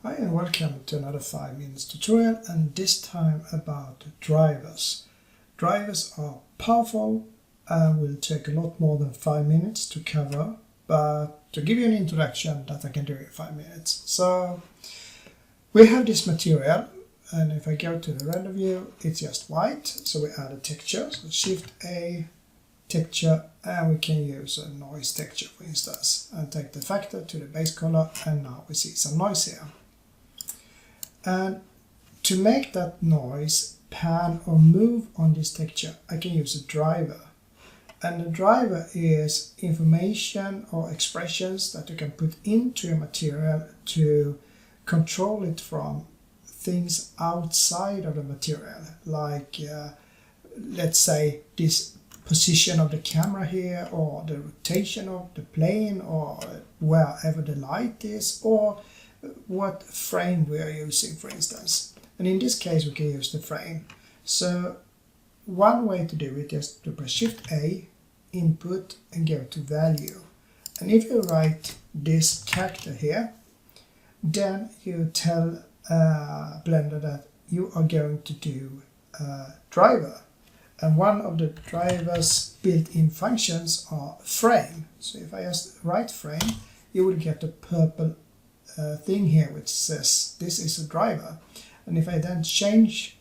Hi and welcome to another 5 minutes tutorial, and this time about drivers. Drivers are powerful and will take a lot more than 5 minutes to cover, but to give you an introduction that I can do in 5 minutes. So we have this material, and if I go to the render view, it's just white, so we add a texture, so Shift A, texture, and we can use a noise texture for instance, and take the factor to the base color, and now we see some noise here. And to make that noise pan or move on this texture, I can use a driver. And the driver is information or expressions that you can put into your material to control it from things outside of the material, like let's say this position of the camera here, or the rotation of the plane, or wherever the light is, or what frame we are using, for instance. And in this case we can use the frame. So one way to do it is to press Shift A, input, and go to value. And if you write this character here, then you tell Blender that you are going to do a driver. And one of the driver's built-in functions are frame. So if I just write frame, you will get a purple thing here which says this is a driver. And if I then change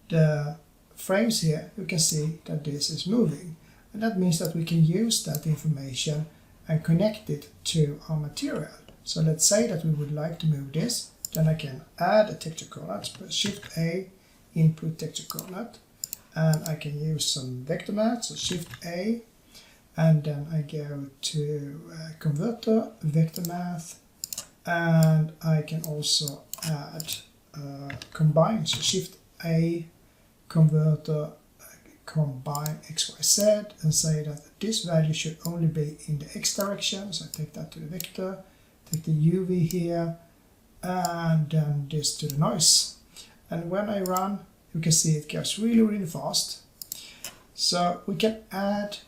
the frames here, you can see that this is moving. And that means that we can use that information and connect it to our material. So let's say that we would like to move this, then I can add a texture coordinate, press Shift A, input texture coordinate, and I can use some vector math, so Shift A, and then I go to converter, vector math, and I can also add combine, so Shift A, converter, combine XYZ, and say that this value should only be in the X direction. So I take that to the vector, take the UV here, and then this to the noise. And when I run, you can see it goes really fast. So we can add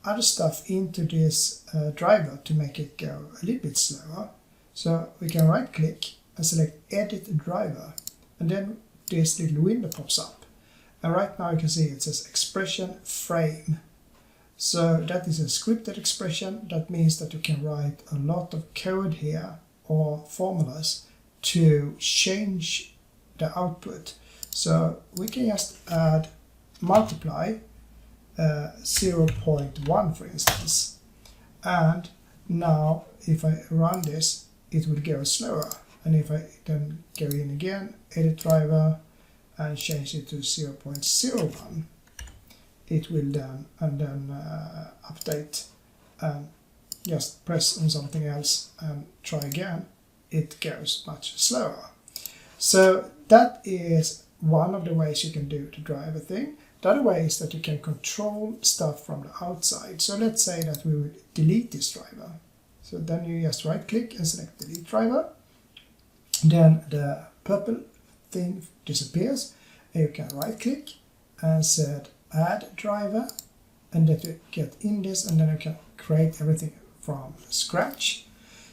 other stuff into this driver to make it go a little bit slower. So we can right click and select edit driver, and then this little window pops up. And right now you can see it says expression frame. So that is a scripted expression. That means that you can write a lot of code here or formulas to change the output. So we can just add multiply 0.1 for instance, and now if I run this, it will go slower. And if I then go in again, edit driver, and change it to 0.01, it will then update, and just press on something else and try again, it goes much slower. So that is one of the ways you can do the driver thing. The other way is that you can control stuff from the outside. So let's say that we would delete this driver. So then you just right click and select delete driver. Then the purple thing disappears, and you can right click and set add driver, and that you get in this, and then you can create everything from scratch.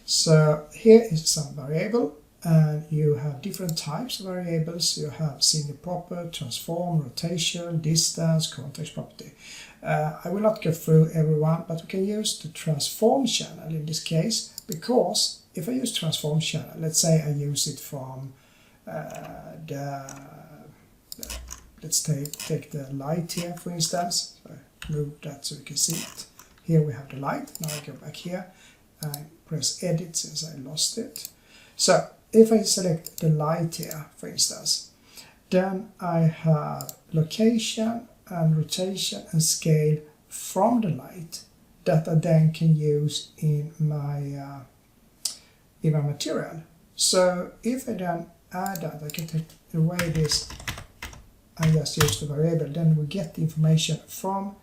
So here is some variable, and you have different types of variables. You have scene proper, transform, rotation, distance, context property. I will not go through everyone, but we can use the transform channel in this case, because if I use transform channel, let's say I use it from let's take the light here for instance. So I move that so you can see it. Here we have the light. Now I go back here and press edit since I lost it. So if I select the light here for instance, then I have location and rotation and scale from the light that I then can use in my material. So if I then add that, I can take away this and just use the variable, then we get the information from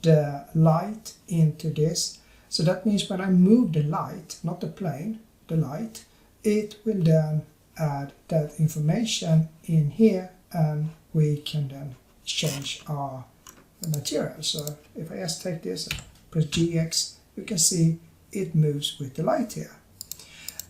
the light into this. So that means when I move the light, not the plane, the light, it will then add that information in here, and we can then change our material. So if I just take this and press GX, you can see it moves with the light here.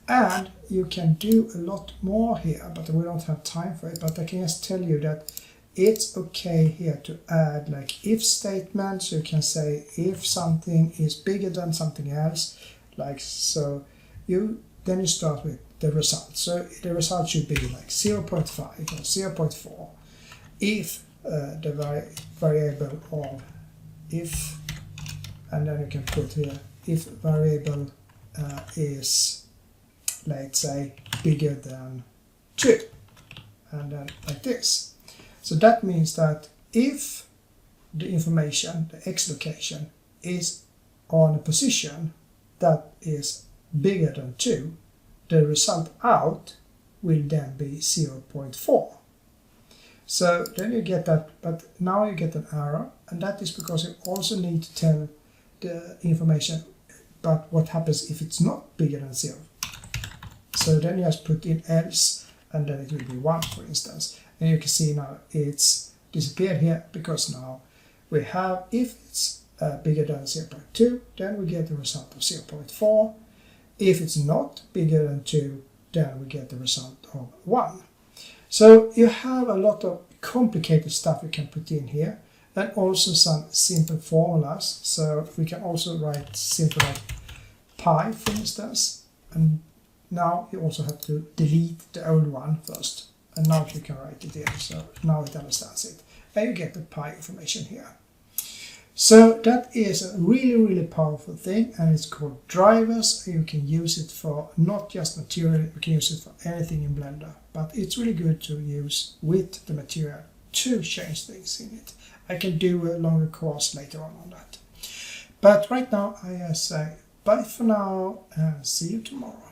And you can do a lot more here, but we don't have time for it. But I can just tell you that it's okay here to add like if statements. You can say if something is bigger than something else, like so. Then you start with the result. So the result should be like 0.5 or 0.4 if the variable of if, and then you can put here if variable is, let's say, bigger than 2, and then like this. So that means that if the information, the x location, is on a position that is bigger than 2, the result out will then be 0.4. So then you get that, but now you get an error, and that is because you also need to tell the information about what happens if it's not bigger than 0. So then you just put in else, and then it will be 1, for instance. And you can see now it's disappeared here because now we have, if it's bigger than 0.2, then we get the result of 0.4. If it's not bigger than 2, then we get the result of 1. So you have a lot of complicated stuff you can put in here, and also some simple formulas. So we can also write simple like pi, for instance, and now you also have to delete the old one first, and now you can write it here. So now it understands it, and you get the pi information here. So that is a really powerful thing, and it's called drivers. You can use it for not just material, you can use it for anything in Blender, but it's really good to use with the material to change things in it. I can do a longer course later on that. But right now I say bye for now and see you tomorrow.